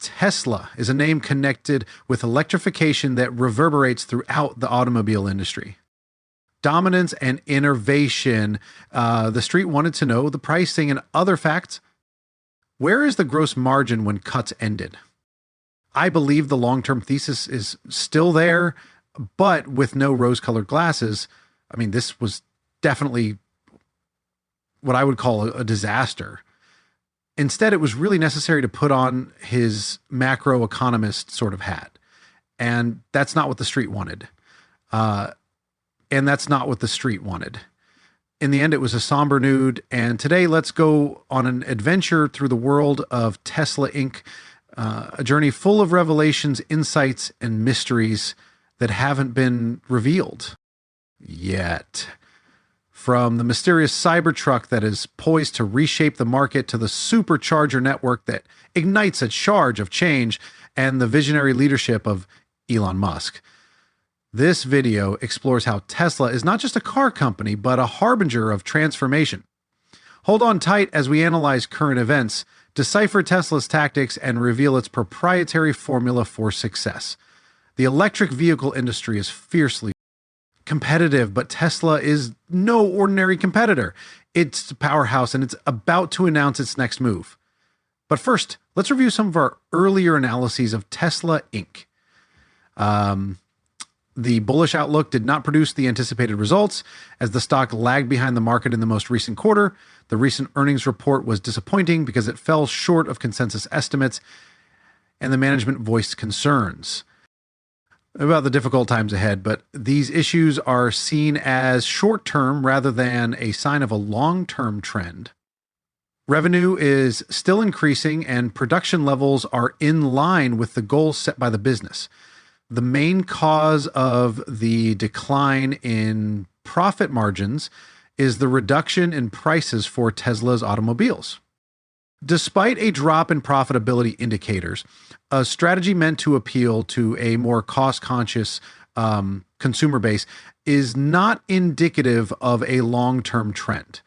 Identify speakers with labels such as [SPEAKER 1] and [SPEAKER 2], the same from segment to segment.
[SPEAKER 1] Tesla is a name connected with electrification that reverberates throughout the automobile industry. Dominance and innovation. The street wanted to know the pricing and other facts. Where is the gross margin when cuts ended? I believe the long-term thesis is still there, but with no rose-colored glasses. I mean, this was definitely what I would call a disaster. Instead, it was really necessary to put on his macroeconomist sort of hat. And that's not what the street wanted. And that's not what the street wanted. In the end, it was a somber nude. And today, let's go on an adventure through the world of Tesla Inc., a journey full of revelations, insights, and mysteries that haven't been revealed yet. From the mysterious Cybertruck that is poised to reshape the market to the supercharger network that ignites a charge of change and the visionary leadership of Elon Musk. This video explores how Tesla is not just a car company, but a harbinger of transformation. Hold on tight as we analyze current events, decipher Tesla's tactics, and reveal its proprietary formula for success. The electric vehicle industry is fiercely competitive, but Tesla is no ordinary competitor. It's a powerhouse, and it's about to announce its next move. But first, let's review some of our earlier analyses of Tesla Inc. The bullish outlook did not produce the anticipated results, as the stock lagged behind the market in the most recent quarter. The recent earnings report was disappointing because it fell short of consensus estimates, and the management voiced concerns about the difficult times ahead, but these issues are seen as short-term rather than a sign of a long-term trend. Revenue is still increasing and production levels are in line with the goals set by the business. The main cause of the decline in profit margins is the reduction in prices for Tesla's automobiles. Despite a drop in profitability indicators, a strategy meant to appeal to a more cost-conscious consumer base is not indicative of a long-term trend.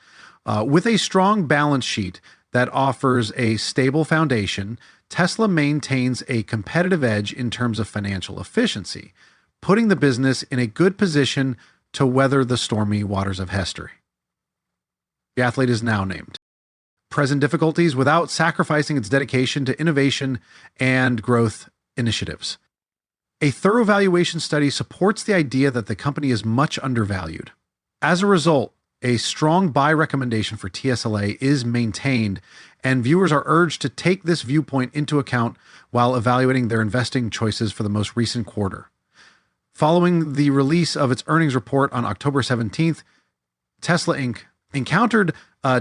[SPEAKER 1] With a strong balance sheet that offers a stable foundation, Tesla maintains a competitive edge in terms of financial efficiency, putting the business in a good position to weather the stormy waters of history. The athlete is now named. Present difficulties without sacrificing its dedication to innovation and growth initiatives. A thorough valuation study supports the idea that the company is much undervalued. As a result, a strong buy recommendation for TSLA is maintained, and viewers are urged to take this viewpoint into account while evaluating their investing choices for the most recent quarter. Following the release of its earnings report on October 17th, Tesla Inc. encountered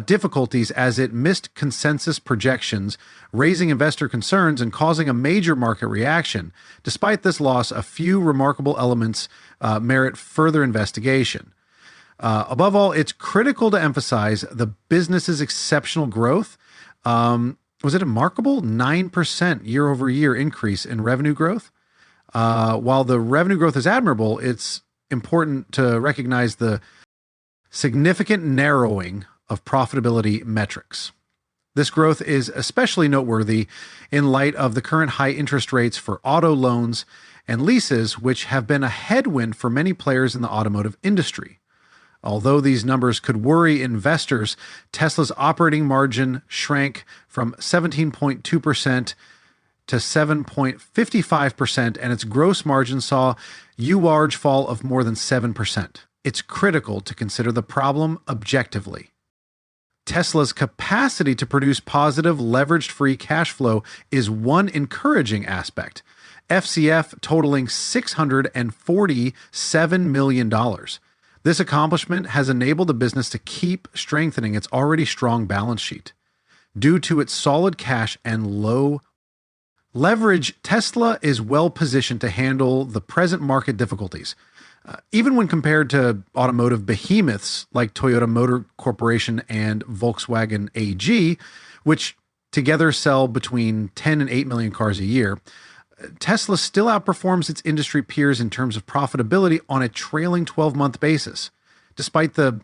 [SPEAKER 1] difficulties as it missed consensus projections, raising investor concerns and causing a major market reaction. Despite this loss, a few remarkable elements merit further investigation. Above all, it's critical to emphasize the business's exceptional growth. Was it a remarkable 9% year-over-year increase in revenue growth? While the revenue growth is admirable, it's important to recognize the significant narrowing of profitability metrics. This growth is especially noteworthy in light of the current high interest rates for auto loans and leases, which have been a headwind for many players in the automotive industry. Although these numbers could worry investors, Tesla's operating margin shrank from 17.2% to 7.55%, and its gross margin saw a large fall of more than 7%. It's critical to consider the problem objectively. Tesla's capacity to produce positive leveraged free cash flow is one encouraging aspect. FCF totaling $647 million. This accomplishment has enabled the business to keep strengthening its already strong balance sheet. Due to its solid cash and low leverage, Tesla is well positioned to handle the present market difficulties. Even when compared to automotive behemoths like Toyota Motor Corporation and Volkswagen AG, which together sell between 10 and 8 million cars a year, Tesla still outperforms its industry peers in terms of profitability on a trailing 12-month basis, despite the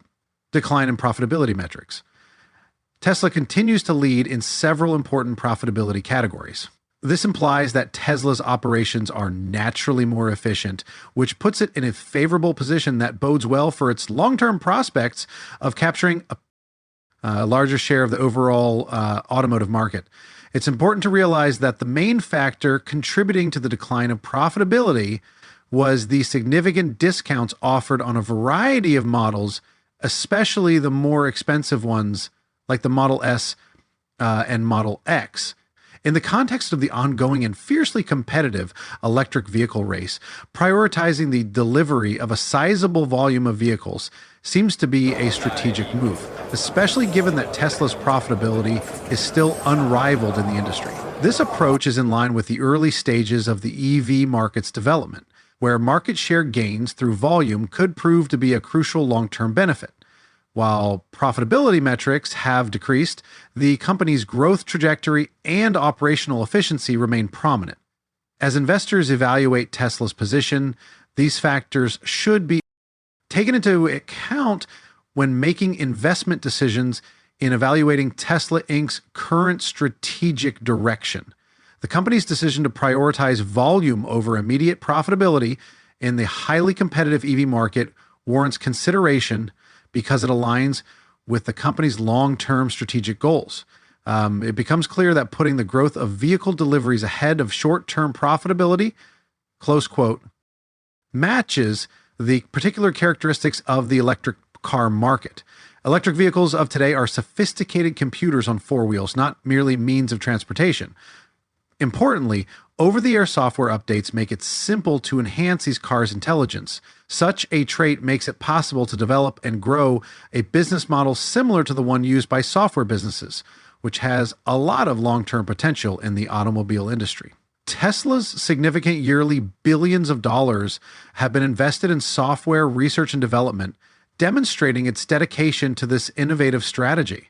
[SPEAKER 1] decline in profitability metrics. Tesla continues to lead in several important profitability categories. This implies that Tesla's operations are naturally more efficient, which puts it in a favorable position that bodes well for its long-term prospects of capturing a larger share of the overall automotive market. It's important to realize that the main factor contributing to the decline of profitability was the significant discounts offered on a variety of models, especially the more expensive ones like the Model S and Model X. In the context of the ongoing and fiercely competitive electric vehicle race, prioritizing the delivery of a sizable volume of vehicles seems to be a strategic move, especially given that Tesla's profitability is still unrivaled in the industry. This approach is in line with the early stages of the EV market's development, where market share gains through volume could prove to be a crucial long-term benefit. While profitability metrics have decreased, the company's growth trajectory and operational efficiency remain prominent. As investors evaluate Tesla's position, these factors should be taken into account when making investment decisions in evaluating Tesla Inc.'s current strategic direction. The company's decision to prioritize volume over immediate profitability in the highly competitive EV market warrants consideration because it aligns with the company's long-term strategic goals. It becomes clear that putting the growth of vehicle deliveries ahead of short-term profitability, close quote, matches the particular characteristics of the electric car market. Electric vehicles of today are sophisticated computers on four wheels, not merely means of transportation. Importantly, over-the-air software updates make it simple to enhance these cars' intelligence. Such a trait makes it possible to develop and grow a business model similar to the one used by software businesses, which has a lot of long-term potential in the automobile industry. Tesla's significant yearly billions of dollars have been invested in software research and development, demonstrating its dedication to this innovative strategy.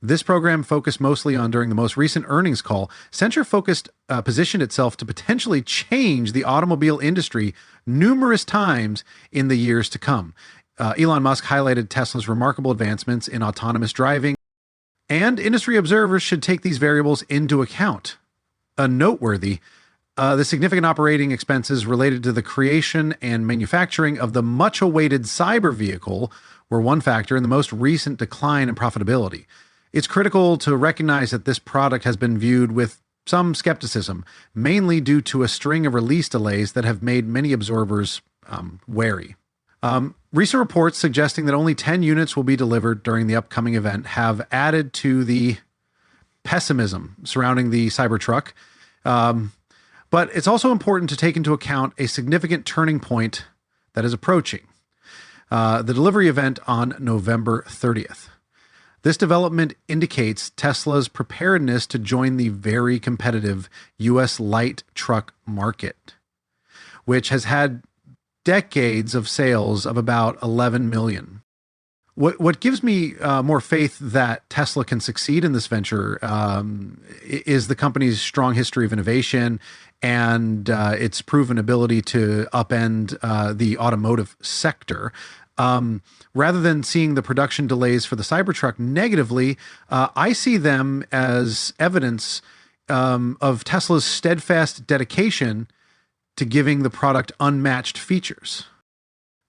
[SPEAKER 1] This program focused mostly on during the most recent earnings call. Accenture positioned itself to potentially change the automobile industry numerous times in the years to come. Elon Musk highlighted Tesla's remarkable advancements in autonomous driving, and industry observers should take these variables into account. Noteworthy, the significant operating expenses related to the creation and manufacturing of the much-awaited cyber vehicle were one factor in the most recent decline in profitability. It's critical to recognize that this product has been viewed with some skepticism, mainly due to a string of release delays that have made many observers wary. Recent reports suggesting that only 10 units will be delivered during the upcoming event have added to the pessimism surrounding the Cybertruck. But it's also important to take into account a significant turning point that is approaching. The delivery event on November 30th. This development indicates Tesla's preparedness to join the very competitive U.S. light truck market, which has had decades of sales of about 11 million. What gives me more faith that Tesla can succeed in this venture is the company's strong history of innovation and its proven ability to upend the automotive sector. Rather than seeing the production delays for the Cybertruck negatively, I see them as evidence of Tesla's steadfast dedication to giving the product unmatched features.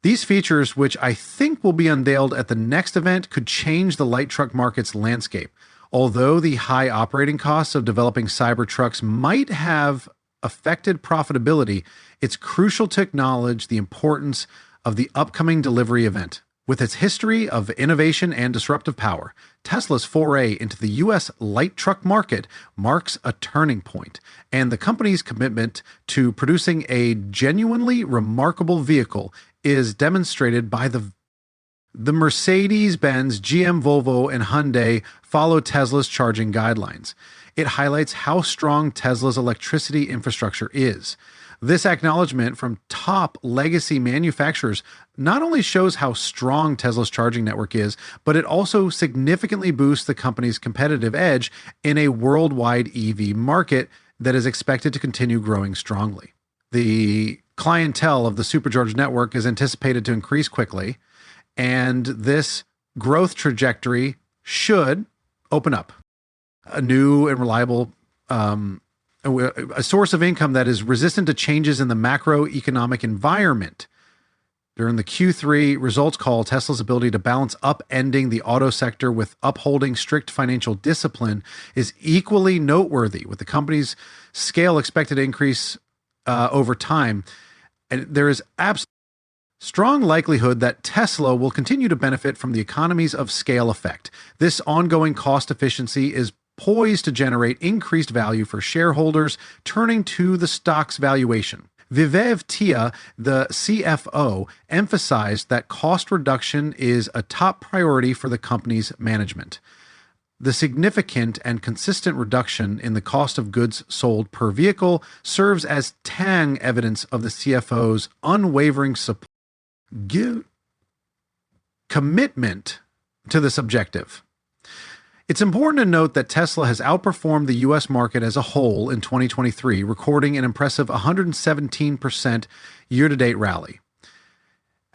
[SPEAKER 1] These features, which I think will be unveiled at the next event, could change the light truck market's landscape. Although the high operating costs of developing Cybertrucks might have affected profitability, it's crucial to acknowledge the importance of the upcoming delivery event. With its history of innovation and disruptive power, Tesla's foray into the U.S. light truck market marks a turning point, and the company's commitment to producing a genuinely remarkable vehicle is demonstrated by the Mercedes-Benz, GM, Volvo, and Hyundai follow Tesla's charging guidelines. It highlights how strong Tesla's electricity infrastructure is. This acknowledgement from top legacy manufacturers not only shows how strong Tesla's charging network is, but it also significantly boosts the company's competitive edge in a worldwide EV market that is expected to continue growing strongly. The clientele of the supercharged network is anticipated to increase quickly, and this growth trajectory should open up a new and reliable a source of income that is resistant to changes in the macroeconomic environment. During the Q3 results call, Tesla's ability to balance upending the auto sector with upholding strict financial discipline is equally noteworthy, with the company's scale expected to increase over time. And there is absolutely strong likelihood that Tesla will continue to benefit from the economies of scale effect. This ongoing cost efficiency is poised to generate increased value for shareholders, turning to the stock's valuation. Vivek Tia, the CFO, emphasized that cost reduction is a top priority for the company's management. The significant and consistent reduction in the cost of goods sold per vehicle serves as tang evidence of the CFO's unwavering support, commitment to this objective. It's important to note that Tesla has outperformed the U.S. market as a whole in 2023, recording an impressive 117% year-to-date rally.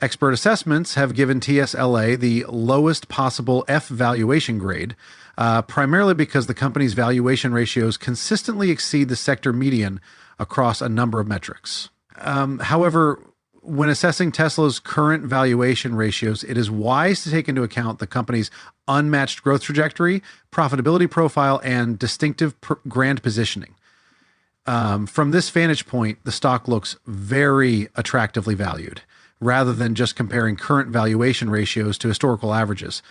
[SPEAKER 1] Expert assessments have given TSLA the lowest possible F valuation grade, primarily because the company's valuation ratios consistently exceed the sector median across a number of metrics. However, when assessing Tesla's current valuation ratios, it is wise to take into account the company's unmatched growth trajectory, profitability profile, and distinctive brand positioning. From this vantage point, the stock looks very attractively valued, rather than just comparing current valuation ratios to historical averages.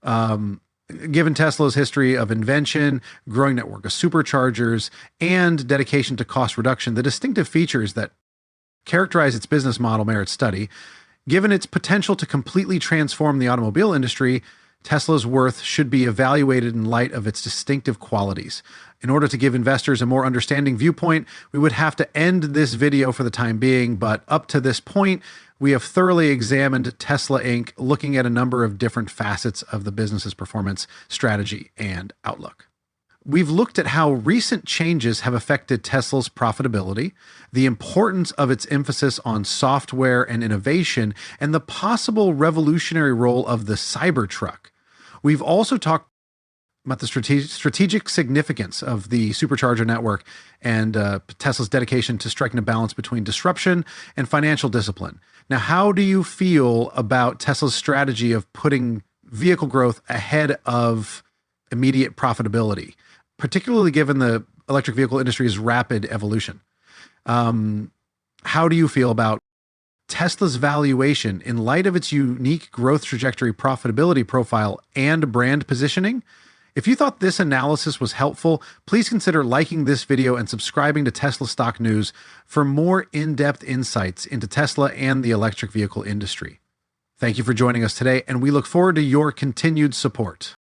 [SPEAKER 1] Given Tesla's history of invention, growing network of superchargers, and dedication to cost reduction, the distinctive features that characterize its business model merit study. Given its potential to completely transform the automobile industry, Tesla's worth should be evaluated in light of its distinctive qualities. In order to give investors a more understanding viewpoint, we would have to end this video for the time being, but up to this point, we have thoroughly examined Tesla Inc., looking at a number of different facets of the business's performance, strategy, and outlook. We've looked at how recent changes have affected Tesla's profitability, the importance of its emphasis on software and innovation, and the possible revolutionary role of the Cybertruck. We've also talked about the strategic significance of the supercharger network and Tesla's dedication to striking a balance between disruption and financial discipline. Now, how do you feel about Tesla's strategy of putting vehicle growth ahead of immediate profitability, particularly given the electric vehicle industry's rapid evolution? How do you feel about Tesla's valuation in light of its unique growth trajectory, profitability profile, and brand positioning? If you thought this analysis was helpful, please consider liking this video and subscribing to Tesla Stock News for more in-depth insights into Tesla and the electric vehicle industry. Thank you for joining us today, and we look forward to your continued support.